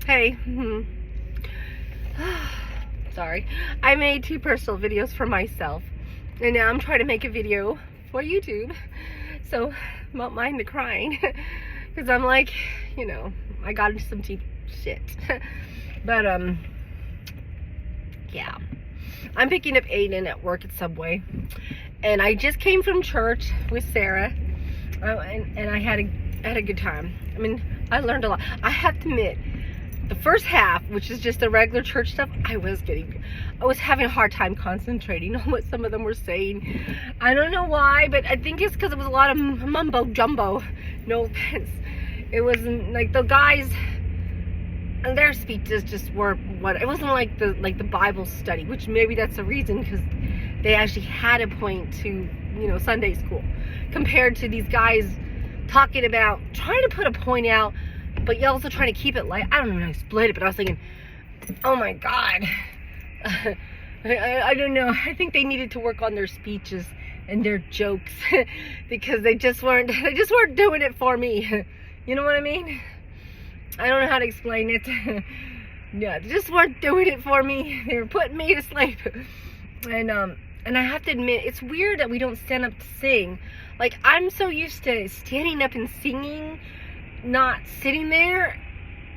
Hey, sorry. I made 2 personal videos for myself, and now I'm trying to make a video for YouTube, so don't mind the crying, because I'm like, I got into some deep shit. But, yeah. I'm picking up Aiden at work at Subway, and I just came from church with Sarah, and I had a good time. I mean, I learned a lot. I have to admit, the first half, which is just the regular church stuff, I was having a hard time concentrating on what some of them were saying. I don't know why, but I think it's because it was a lot of mumbo jumbo. No offense. It wasn't like the guys, and their speeches just were what it wasn't like the Bible study, which maybe that's the reason, because they actually had a point to Sunday school, compared to these guys talking about trying to put a point out, but you're also trying to keep it light. I don't know how to explain it, but I was thinking, oh my God. I don't know. I think they needed to work on their speeches and their jokes because they just weren't doing it for me. You know what I mean? I don't know how to explain it. Yeah, they just weren't doing it for me. They were putting me to sleep. And I have to admit, it's weird that we don't stand up to sing. Like, I'm so used to standing up and singing, not sitting there,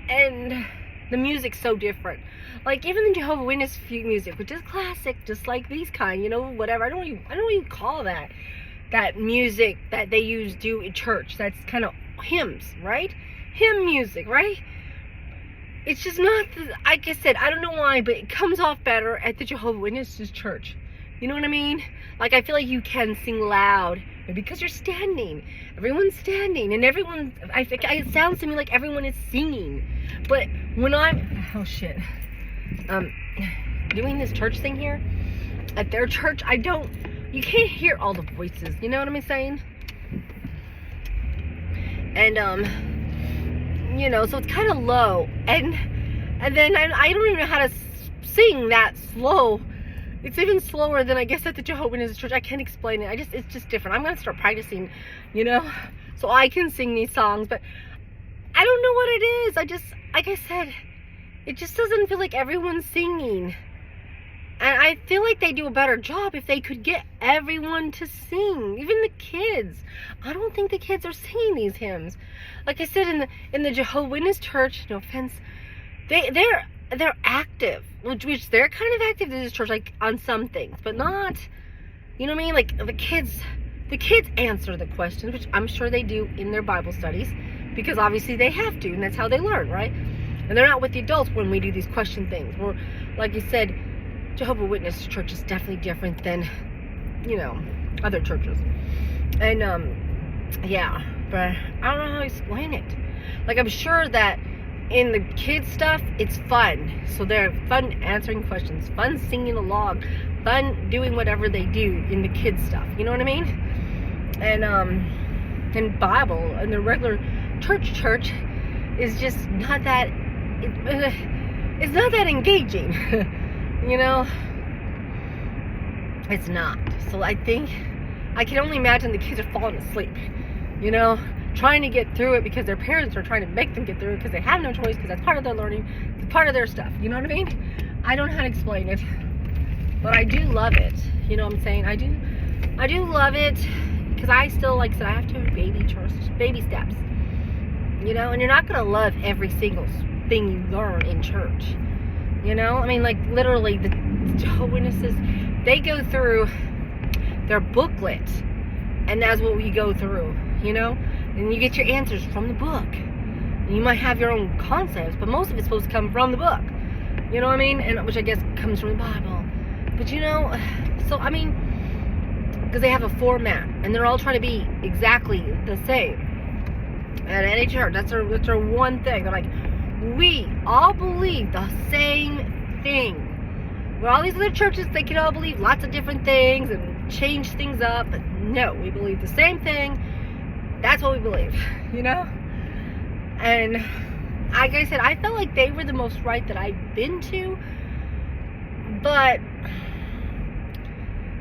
and the music's so different. Like, even the Jehovah's Witness music, which is classic, just like these kind, whatever. I don't even call that music that they do in church. That's kind of hymns, right? Hymn music, right? It's just not, like I said, I don't know why, but it comes off better at the Jehovah's Witnesses church. You know what I mean? Like, I feel like you can sing loud, because you're standing. Everyone's standing, and I think it sounds to me like everyone is singing. But when I'm, doing this church thing here, at their church, you can't hear all the voices, you know what I'm saying? And, so it's kind of low, and then I don't even know how to sing that slow. It's even slower than I guess at the Jehovah's Witnesses church. I can't explain it. It's just different. I'm gonna start practicing, so I can sing these songs. But I don't know what it is. Like I said, it just doesn't feel like everyone's singing. And I feel like they do a better job if they could get everyone to sing, even the kids. I don't think the kids are singing these hymns. Like I said, in the Jehovah's Witness church, no offense, they're active, which they're kind of active in this church, like on some things, but not, you know what I mean? Like the kids answer the questions, which I'm sure they do in their Bible studies, because obviously they have to, and that's how they learn, right? And they're not with the adults when we do these question things. Or, like you said, Jehovah's Witness church is definitely different than, other churches. And, yeah, but I don't know how to explain it. Like, I'm sure that in the kids stuff, it's fun. So they're fun answering questions, fun singing along, fun doing whatever they do in the kids stuff. You know what I mean? And, in Bible, and the regular church is just not that, it's not that engaging. It's not. So I think, I can only imagine the kids are falling asleep, trying to get through it because their parents are trying to make them get through it because they have no choice, because that's part of their learning, it's part of their stuff. You know what I mean? I don't know how to explain it, but I do love it. You know what I'm saying? I do love it, because I still, like I said, I have to baby steps. And you're not going to love every single thing you learn in church. I mean, like, literally, the Jehovah's Witnesses, they go through their booklet, and that's what we go through, and you get your answers from the book. And you might have your own concepts, but most of it's supposed to come from the book. You know what I mean? And which I guess comes from the Bible. But so I mean, because they have a format, and they're all trying to be exactly the same. At any church, that's their one thing. They're like, we all believe the same thing. Where all these other churches, they can all believe lots of different things and change things up, but no, we believe the same thing. That's what we believe, And like I said, I felt like they were the most right that I've been to, but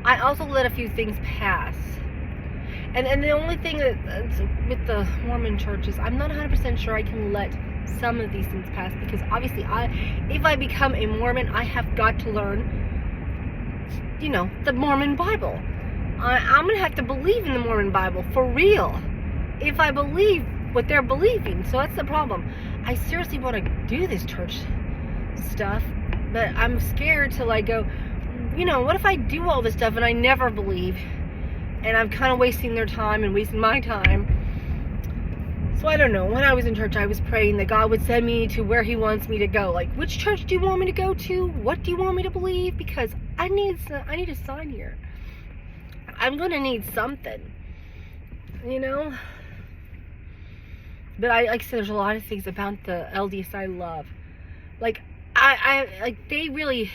I also let a few things pass. And the only thing that's with the Mormon church is I'm not 100% sure I can let some of these things pass, because obviously if I become a Mormon, I have got to learn, the Mormon Bible. I'm going to have to believe in the Mormon Bible for real if I believe what they're believing. So that's the problem. I seriously want to do this church stuff, but I'm scared to go, what if I do all this stuff and I never believe, and I'm kind of wasting their time and wasting my time. So I don't know. When I was in church, I was praying that God would send me to where he wants me to go. Like, which church do you want me to go to? What do you want me to believe? Because I need a sign here. I'm going to need something, But like I said, there's a lot of things about the LDS I love. Like, they really,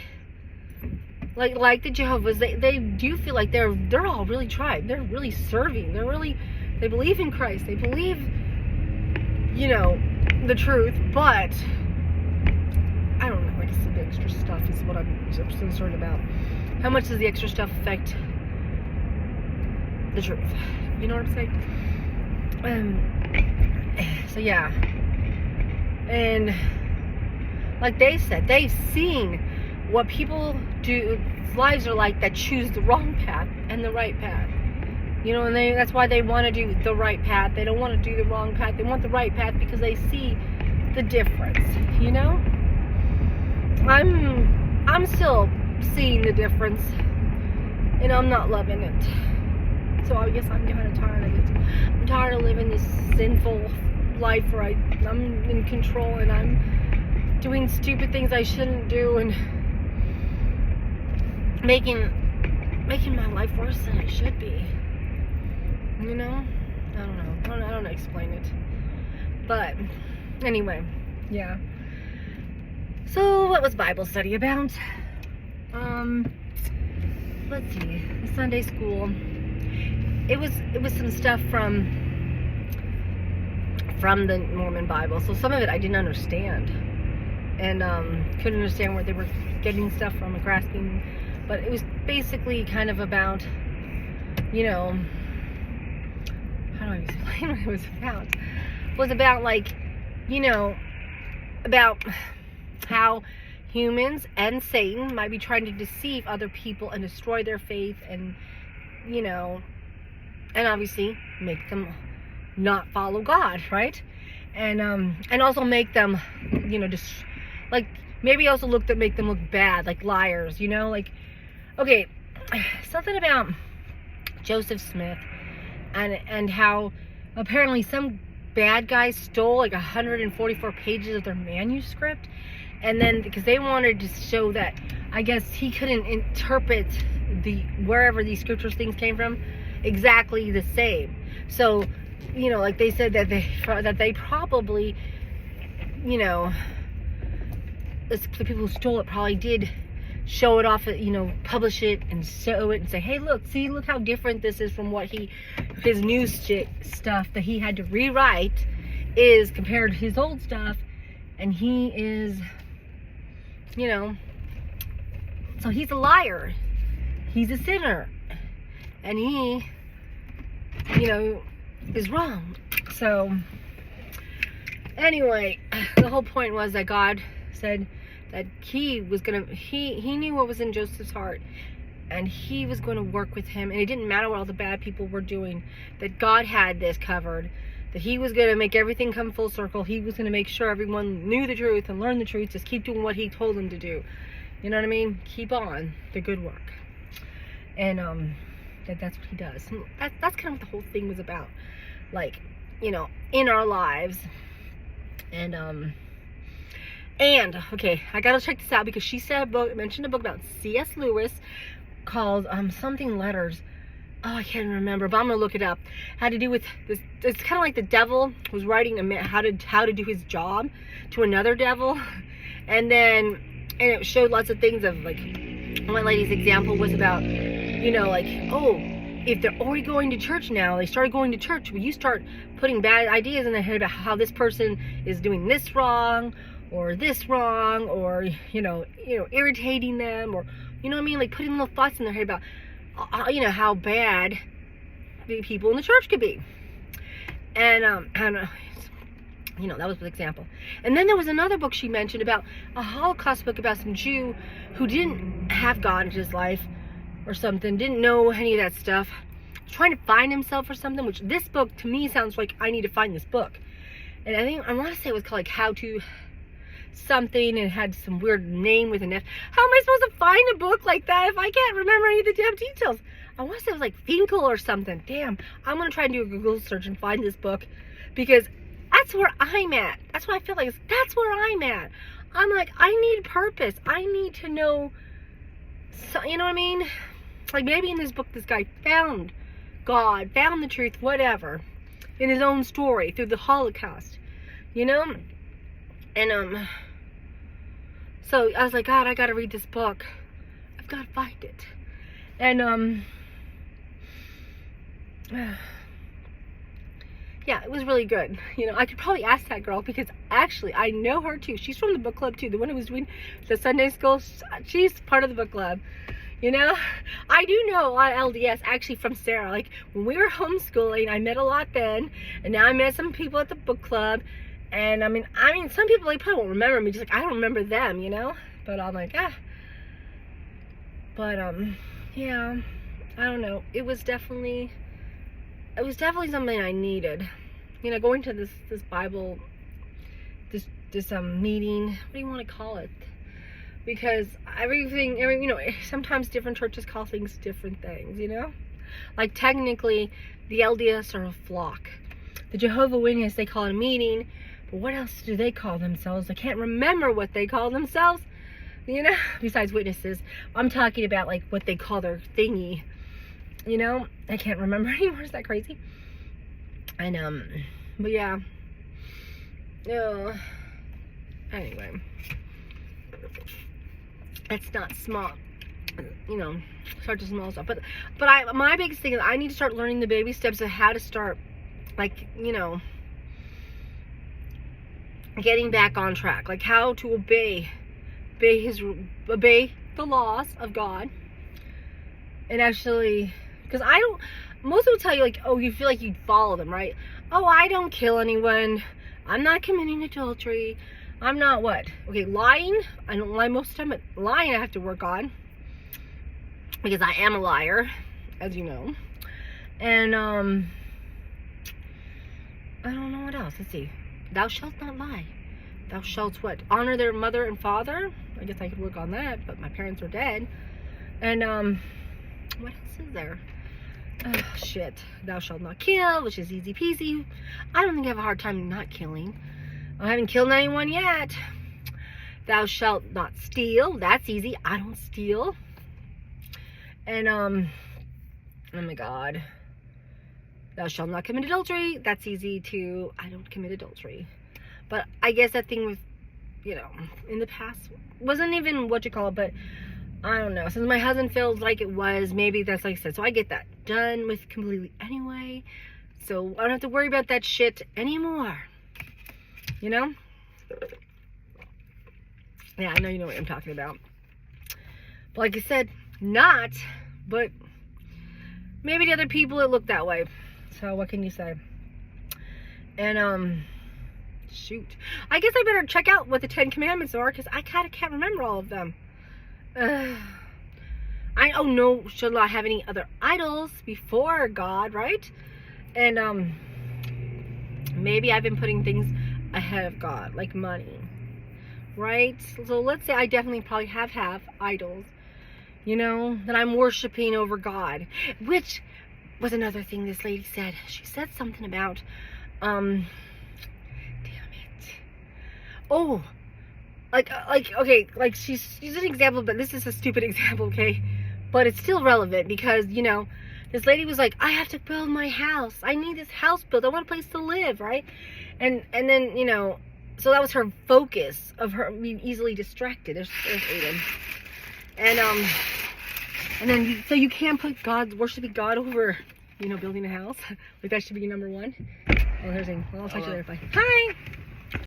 like the Jehovah's, they do feel like they're all really tried. They're really serving. They believe in Christ. They believe, the truth. But I don't know. Like I said, the extra stuff is what I'm concerned about. How much does the extra stuff affect the truth? You know what I'm saying? So yeah. And like they said, they've seen what people do, lives are like that choose the wrong path and the right path. And that's why they want to do the right path. They don't want to do the wrong path. They want the right path because they see the difference, I'm still seeing the difference, and I'm not loving it. So I guess I'm kind of tired of it. I'm tired of living this sinful life where I'm in control and I'm doing stupid things I shouldn't do and making my life worse than it should be. I don't know. I don't know how to explain it. But anyway, yeah. So what was Bible study about? Let's see. Sunday school. It was some stuff from the Mormon Bible. So some of it I didn't understand, and couldn't understand where they were getting stuff from, grasping. But it was basically kind of about, how do I explain what it was about? It was about about how humans and Satan might be trying to deceive other people and destroy their faith, and and obviously make them not follow God, right? And also make them, just maybe also make them look bad, like liars, okay, something about Joseph Smith and how apparently some bad guys stole 144 pages of their manuscript, and then because they wanted to show that I guess he couldn't interpret wherever these scriptures things came from exactly the same. So they said that they probably the people who stole it probably did show it off, publish it and show it and say, hey, look how different this is from what his new stuff that he had to rewrite is compared to his old stuff, and he is, so he's a liar, he's a sinner, and he, is wrong. So anyway, the whole point was that God said that he knew what was in Joseph's heart, and he was going to work with him, and it didn't matter what all the bad people were doing, that God had this covered, that he was going to make everything come full circle. He was going to make sure everyone knew the truth and learned the truth. Just keep doing what he told them to do. You know what I mean? Keep on the good work. And that's what he does. That's kind of what the whole thing was about, in our lives. And okay, I gotta check this out because she mentioned a book about C.S. Lewis called something Letters. Oh, I can't remember, but I'm gonna look it up. Had to do with this. It's kind of like the devil was writing how to do his job to another devil, and it showed lots of things of one lady's example was about if they're already going to church now, they started going to church, will you start putting bad ideas in their head about how this person is doing this wrong or irritating them, or putting little thoughts in their head about how bad the people in the church could be. And I don't know, you know, that was an example. And then there was another book she mentioned about a Holocaust book about some Jew who didn't have God in his life or something, didn't know any of that stuff, trying to find himself or something, which this book to me sounds like I need to find this book. And I want to say it was called like How to something, and it had some weird name with an F. How am I supposed to find a book like that if I can't remember any of the damn details? I want to say it was like Finkel or something. Damn, I'm going to try and do a Google search and find this book, because that's where I'm at. That's what I feel like. That's where I'm at. I'm like, I need purpose. I need to know, you know what I mean? Like maybe in this book, this guy found God, found the truth, whatever, in his own story through the Holocaust, you know? And, so I was like, God, I gotta read this book. I've gotta find it. And, yeah, it was really good. You know, I could probably ask that girl, because actually I know her too. She's from the book club too. The one who was doing the Sunday school, she's part of the book club. You know, I do know a lot of LDS actually from Sarah. Like when we were homeschooling, I met a lot then, and now I met some people at the book club. And I mean, some people, they probably won't remember me, just like I don't remember them, you know. But I'm like, But yeah, I don't know. It was definitely something I needed. You know, going to this Bible, this meeting. What do you want to call it? Because you know, sometimes different churches call things different things, you know? Like technically, the LDS are a flock. The Jehovah's Witnesses, they call it a meeting, but what else do they call themselves? I can't remember what they call themselves, you know? Besides witnesses. I'm talking about like what they call their thingy, you know? I can't remember anymore. Is that crazy? And, but yeah. Anyway. It's not small, you know, start to small stuff. But my biggest thing is I need to start learning the baby steps of how to start, like, you know, getting back on track, like how to obey the laws of God, and actually, because most people tell you like, oh, you feel like you'd follow them, right? Oh, I don't kill anyone. I'm not committing adultery. I'm not what? Okay, lying. I don't lie most of the time, but lying I have to work on, because I am a liar, as you know. And, I don't know what else. Let's see. Thou shalt not lie. Thou shalt what? Honor their mother and father. I guess I could work on that, but my parents are dead. And, what else is there? Oh, shit. Thou shalt not kill, which is easy peasy. I don't think I have a hard time not killing. I haven't killed anyone yet. Thou shalt not steal. That's easy. I don't steal. And, oh my God. Thou shalt not commit adultery. That's easy too. I don't commit adultery. But I guess that thing with, you know, in the past wasn't even what you call it, but I don't know. Since my husband feels like it was, maybe that's like I said. So I get that done with completely anyway. So I don't have to worry about that shit anymore. You know? Yeah, I know you know what I'm talking about. But like I said, not, but maybe to other people it looked that way. So what can you say? And, shoot. I guess I better check out what the 10 Commandments are, because I kind of can't remember all of them. Oh no, should I have any other idols before God, right? And, maybe I've been putting things ahead of God, like money, right? So let's say I definitely probably have idols, you know, that I'm worshiping over God, which was another thing this lady said. She said something about, damn it. Oh, okay, like she's an example, but this is a stupid example, okay? But it's still relevant because, you know, this lady was like, I have to build my house. I need this house built. I want a place to live, right? And then, you know, so that was her focus of her being easily distracted. There's Aiden. And then, so you can't put worshiping God over, you know, building a house. Like that should be number one. Oh, there's Aiden. Well, I'll talk to you later. Bye. Hi!